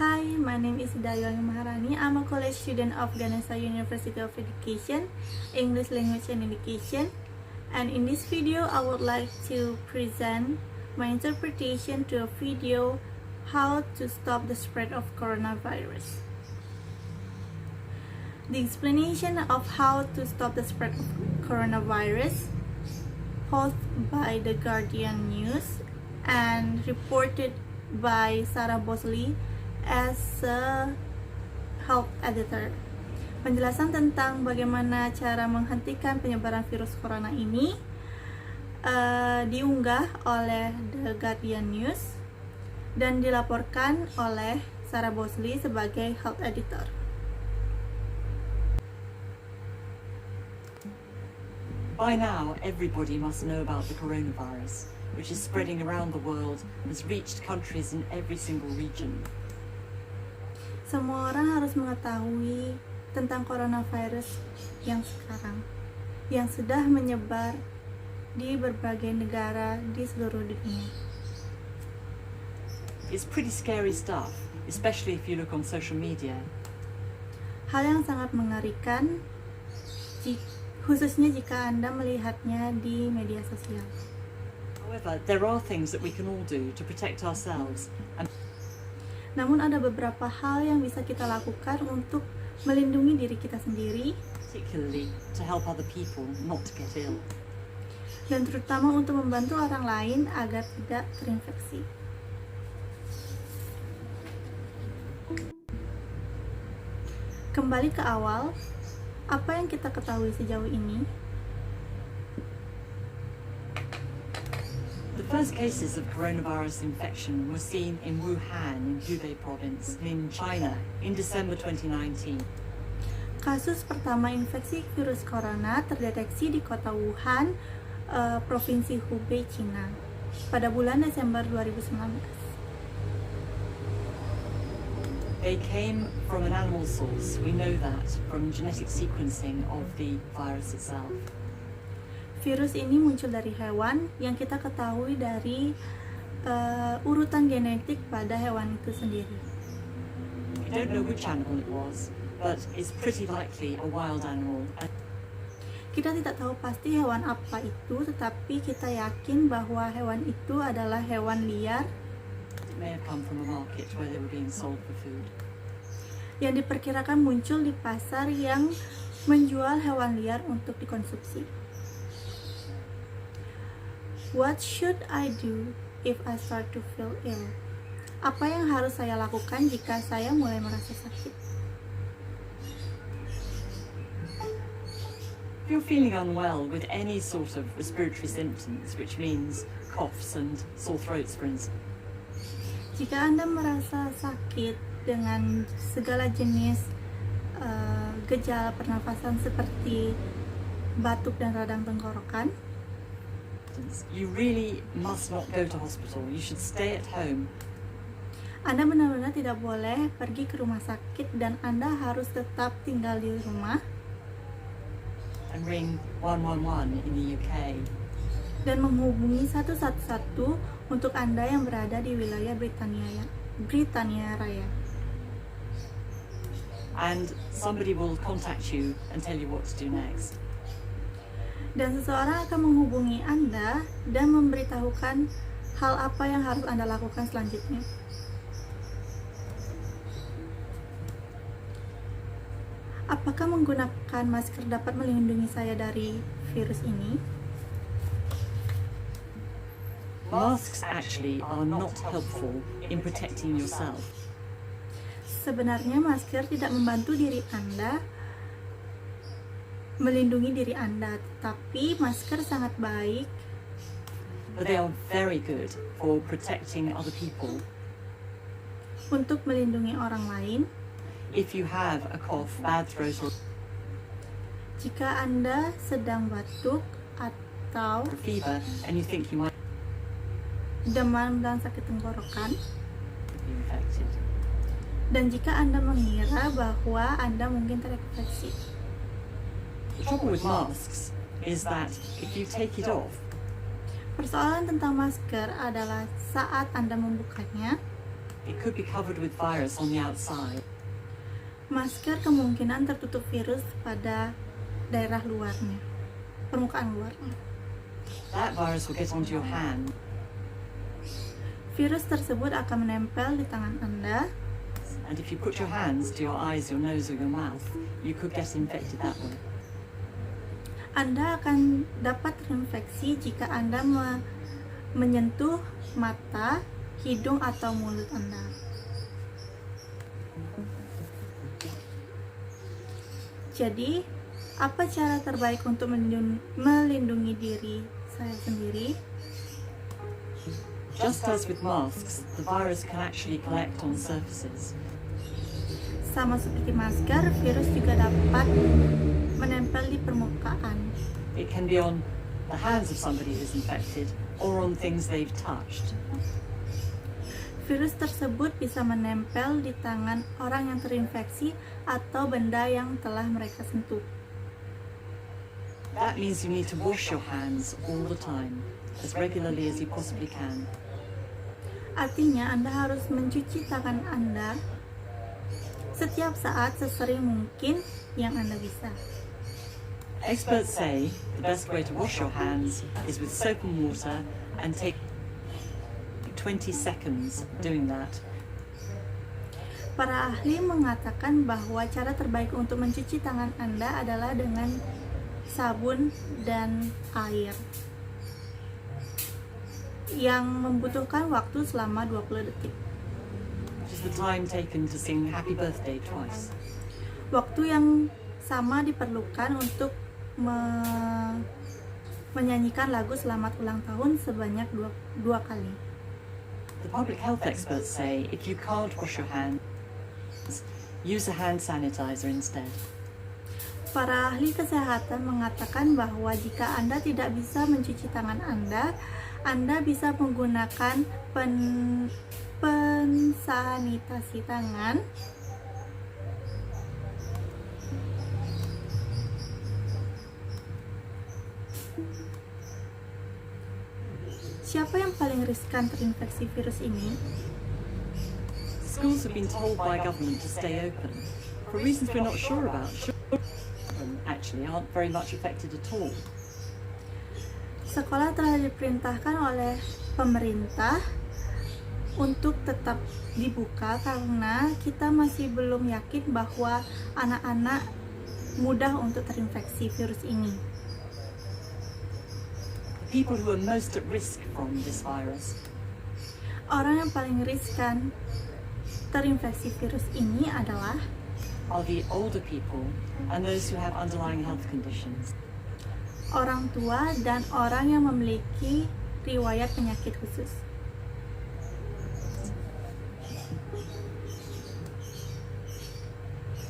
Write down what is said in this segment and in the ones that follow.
Hi, my name is Dayoni Maharani. I'm a college student of Ganesha University of Education, English Language and Education. And in this video, I would like to present my interpretation to a video, How to Stop the Spread of Coronavirus. The explanation of how to stop the spread of coronavirus, posted by The Guardian News and reported by Sarah Bosley as a health editor. Penjelasan tentang bagaimana cara menghentikan penyebaran virus corona ini diunggah oleh The Guardian News dan dilaporkan oleh Sarah Bosley sebagai health editor. By now, everybody must know about the coronavirus, which is spreading around the world and has reached countries in every single region. Semua orang harus mengetahui tentang coronavirus yang sekarang, yang sudah menyebar di berbagai negara di seluruh dunia. It's pretty scary stuff, especially if you look on social media. Hal yang sangat mengerikan, khususnya jika Anda melihatnya di media sosial. However, there are things that we can all do to protect ourselves, and Namun ada beberapa hal yang bisa kita lakukan untuk melindungi diri kita sendiri, particularly to help other people not to get ill. dan terutama untuk membantu orang lain agar tidak terinfeksi. Kembali ke awal, apa yang kita ketahui sejauh ini? The first cases of coronavirus infection were seen in Wuhan in Hubei province in China in December 2019. Kasus pertama infeksi virus corona terdeteksi di kota Wuhan, Provinsi Hubei, China, pada bulan Desember 2019. They came from an animal source. We know that from genetic sequencing of the virus itself. Virus ini muncul dari hewan yang kita ketahui dari urutan genetik pada hewan itu sendiri. We don't know which animal it was, but it's pretty likely a wild animal. Kita tidak tahu pasti hewan apa itu, tetapi kita yakin bahwa hewan itu adalah hewan liar It may have come from a market where they were being sold for food. yang diperkirakan muncul di pasar yang menjual hewan liar untuk dikonsumsi. What should I do if I start to feel ill? Apa yang harus saya lakukan jika saya mulai merasa sakit? If you're feeling unwell with any sort of respiratory symptoms, which means coughs and sore throats, for instance, Jika Anda merasa sakit dengan segala jenis gejala pernafasan seperti batuk dan radang tenggorokan, you really must not go to hospital. You should stay at home. Anda benar-benar tidak boleh pergi ke rumah sakit dan Anda harus tetap tinggal di rumah And ring 111 in the UK. dan menghubungi 111 untuk Anda yang berada di wilayah Britania Raya. And somebody will contact you and tell you what to do next. Dan seseorang akan menghubungi Anda dan memberitahukan hal apa yang harus Anda lakukan selanjutnya. Apakah menggunakan masker dapat melindungi saya dari virus ini? Masks actually are not helpful in protecting yourself. Sebenarnya masker tidak membantu diri Anda melindungi diri Anda, tetapi masker sangat baik But they are very good for protecting other people. untuk melindungi orang lain. If you have a cough, bad throat, or Jika Anda sedang batuk atau a fever, and you think you might demam dan sakit tenggorokan, be infected, dan jika Anda mengira bahwa Anda mungkin terinfeksi. the trouble with masks is that if you take it off, Persoalan tentang masker adalah saat Anda membukanya, It could be covered with virus on the outside. Masker kemungkinan tertutup virus pada daerah luarnya, permukaan luarnya. That virus will get onto your hand. Virus tersebut akan menempel di tangan Anda, And if you put your hands to your eyes, your nose, or your mouth, you could get infected that way. Anda akan dapat terinfeksi jika Anda menyentuh mata, hidung, atau mulut Anda. Jadi, apa cara terbaik untuk melindungi diri saya sendiri? Just as with masks, the virus can actually collect on surfaces. Sama seperti masker, virus juga dapat menempel di permukaan. It can be on the hands of somebody who's infected or on things they've touched. Virus tersebut bisa menempel di tangan orang yang terinfeksi atau benda yang telah mereka sentuh. That means you need to wash your hands all the time, as regularly as you possibly can. Artinya, Anda harus mencuci tangan Anda setiap saat sesering mungkin yang Anda bisa. Experts say the best way to wash your hands is with soap and water and take 20 seconds doing that. Para ahli mengatakan bahwa cara terbaik untuk mencuci tangan Anda adalah dengan sabun dan air yang membutuhkan waktu selama 20 detik. Which is the time taken to sing Happy Birthday twice. Waktu yang sama diperlukan untuk menyanyikan lagu selamat ulang tahun sebanyak dua kali. The public health experts say if you can't wash your hands, use a hand sanitizer instead. Para ahli kesehatan mengatakan bahwa jika Anda tidak bisa mencuci tangan Anda bisa menggunakan pensanitasi tangan Siapa yang paling riskan terinfeksi virus ini? Schools have been told by government to stay open for reasons we're not sure about. Children actually aren't very much affected at all. Sekolah telah diperintahkan oleh pemerintah untuk tetap dibuka karena kita masih belum yakin bahwa anak-anak mudah untuk terinfeksi virus ini. People who are most at risk from this virus Orang yang paling riskan terinfeksi virus ini adalah are the older people and those who have underlying health conditions. orang tua dan orang yang memiliki riwayat penyakit khusus.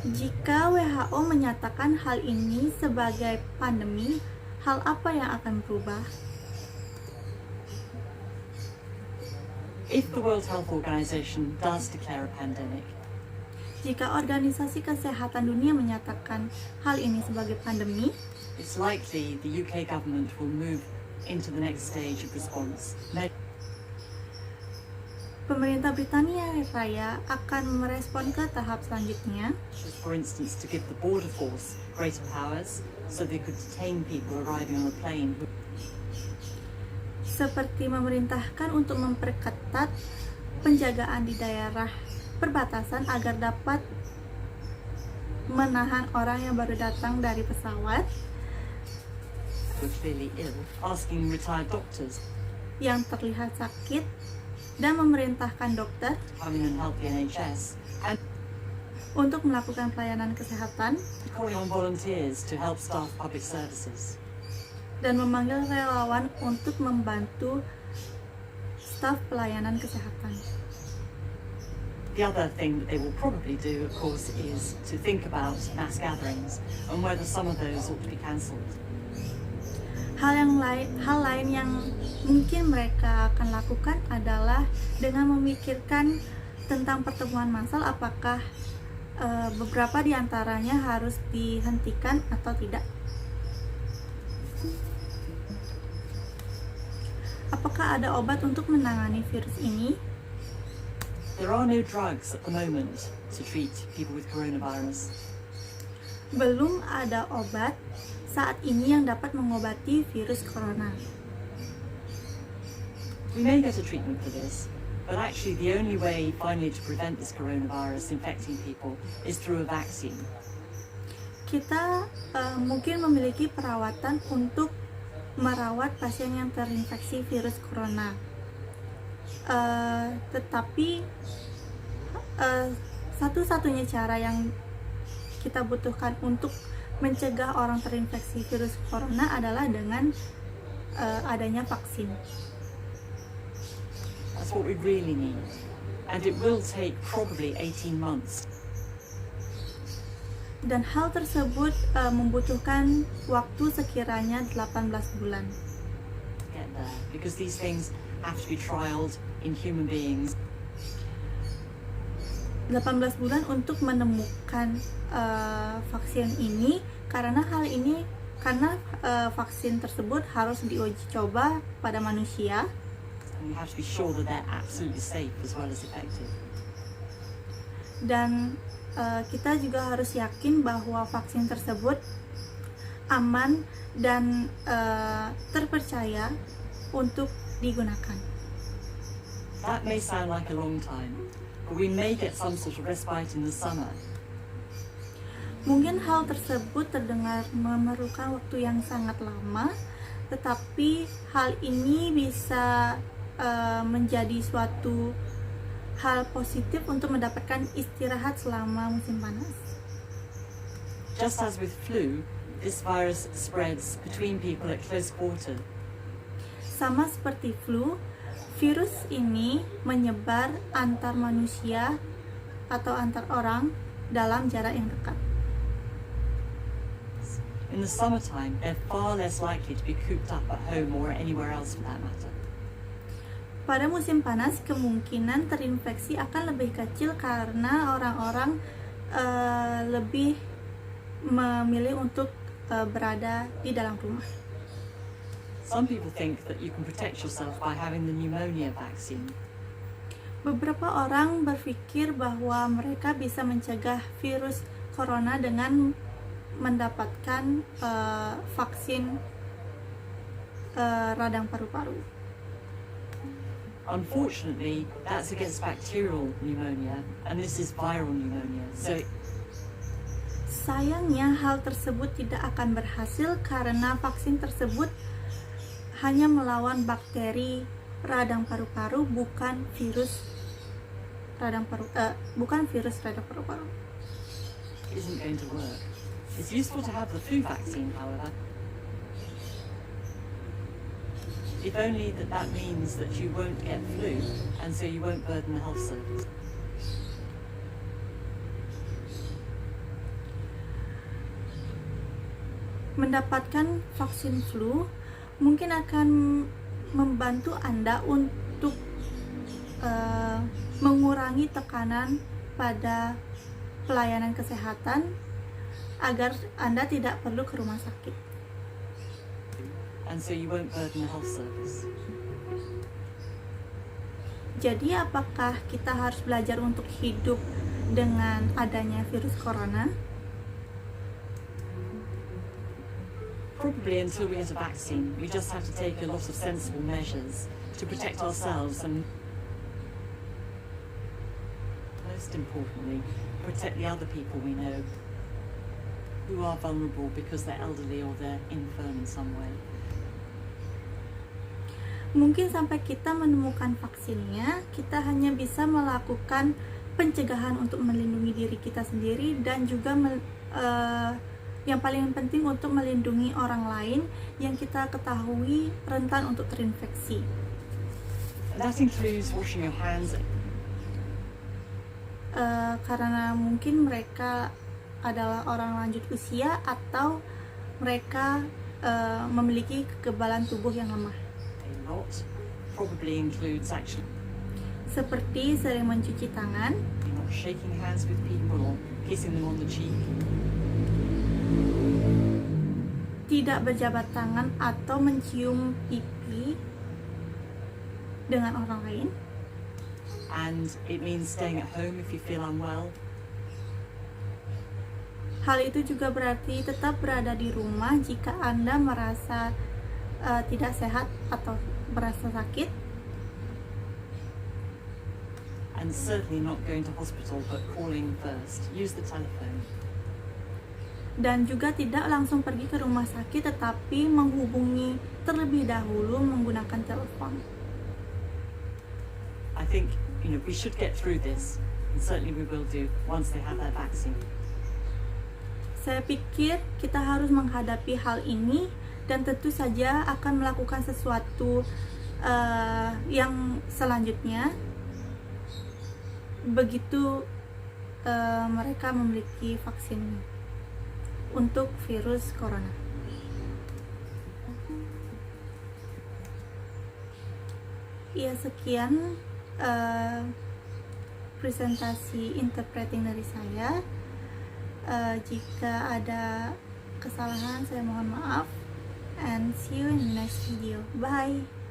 Jika WHO menyatakan hal ini sebagai pandemi, hal apa yang akan berubah? If the World Health Organization does declare a pandemic, Jika Organisasi Kesehatan Dunia menyatakan hal ini sebagai pandemi, it's likely the UK government will move into the next stage of response. pemerintah Britania Raya akan merespon ke tahap selanjutnya, For instance, to give the border force greater powers so they could detain people arriving on a plane. seperti memerintahkan untuk memperketat penjagaan di daerah perbatasan agar dapat menahan orang yang baru datang dari pesawat Were clearly ill, asking retired doctors yang terlihat sakit dan memerintahkan dokter to come in and help the NHS, and untuk melakukan pelayanan kesehatan calling on volunteers to help staff public services. dan memanggil relawan untuk membantu staf pelayanan kesehatan. The other thing that they will probably do, of course, is to think about mass gatherings and whether some of those ought to be cancelled. Hal lain yang mungkin mereka akan lakukan adalah dengan memikirkan tentang pertemuan massal, apakah beberapa di antaranya harus dihentikan atau tidak. Apakah ada obat untuk menangani virus ini? There are no drugs at the moment to treat people with coronavirus. Belum ada obat saat ini yang dapat mengobati virus corona. We may get a treatment for this, but actually the only way finally to prevent this coronavirus infecting people is through a vaccine. Kita mungkin memiliki perawatan untuk merawat pasien yang terinfeksi virus corona. Tetapi satu-satunya cara yang kita butuhkan untuk mencegah orang terinfeksi virus corona adalah dengan adanya vaksin. That's what we really need. And it will take probably 18 months. Dan hal tersebut membutuhkan waktu sekiranya 18 bulan. Get there, because these things have to be trialed in human beings. 18 bulan untuk menemukan vaksin ini karena vaksin tersebut harus diuji coba pada manusia. And we have to be sure that they're absolutely safe as well as effective. Dan kita juga harus yakin bahwa vaksin tersebut aman dan terpercaya untuk digunakan. That may sound like a long time, but we may get some sort of respite in the summer. Mungkin hal tersebut terdengar memerlukan waktu yang sangat lama, tetapi hal ini bisa menjadi suatu hal positif untuk mendapatkan istirahat selama musim panas. Just as with flu, this virus spreads between people at close quarter. Sama seperti flu, virus ini menyebar antar manusia atau antar orang dalam jarak yang dekat. In the summertime, they're far less likely to be cooped up at home or anywhere else for that matter. Pada musim panas, kemungkinan terinfeksi akan lebih kecil karena orang-orang lebih memilih untuk berada di dalam rumah. Some people think that you can protect yourself by having the pneumonia vaccine. Beberapa orang berpikir bahwa mereka bisa mencegah virus corona dengan mendapatkan vaksin radang paru-paru. Unfortunately, that's against bacterial pneumonia, and this is viral pneumonia. So sayangnya hal tersebut tidak akan berhasil karena vaksin tersebut hanya melawan bakteri radang paru-paru, bukan virus radang paru-paru. it isn't going to work. It's useful to have the flu vaccine, however. If only that means that you won't get flu, and so you won't burden the health service. Mendapatkan vaksin flu mungkin akan membantu Anda untuk mengurangi tekanan pada pelayanan kesehatan agar Anda tidak perlu ke rumah sakit. And so you won't burden the health service. Jadi apakah kita harus belajar untuk hidup dengan adanya virus corona? Probably until we get a vaccine, we just have to take a lot of sensible measures to protect ourselves and, most importantly, protect the other people we know who are vulnerable because they're elderly or they're infirm in some way. Mungkin sampai kita menemukan vaksinnya, kita hanya bisa melakukan pencegahan untuk melindungi diri kita sendiri dan juga yang paling penting untuk melindungi orang lain yang kita ketahui rentan untuk terinfeksi. That includes washing your hands. Karena mungkin mereka adalah orang lanjut usia atau mereka memiliki kekebalan tubuh yang lemah. A lot probably includes actually Seperti sering mencuci tangan, not shaking hands with people or kissing them on the cheek. tidak berjabat tangan atau mencium pipi dengan orang lain, and it means staying at home if you feel unwell. Hal itu juga berarti tetap berada di rumah jika Anda merasa tidak sehat atau merasa sakit. And certainly not going to hospital, but calling first. Use the telephone. Dan juga tidak langsung pergi ke rumah sakit, tetapi menghubungi terlebih dahulu menggunakan telepon. I think, we should get through this, and certainly we will do once they have that vaccine. Saya pikir kita harus menghadapi hal ini dan tentu saja akan melakukan sesuatu yang selanjutnya begitu mereka memiliki vaksin untuk virus corona. Ya, sekian presentasi interpreting dari saya. Jika ada kesalahan, saya mohon maaf, and see you in the next video. Bye.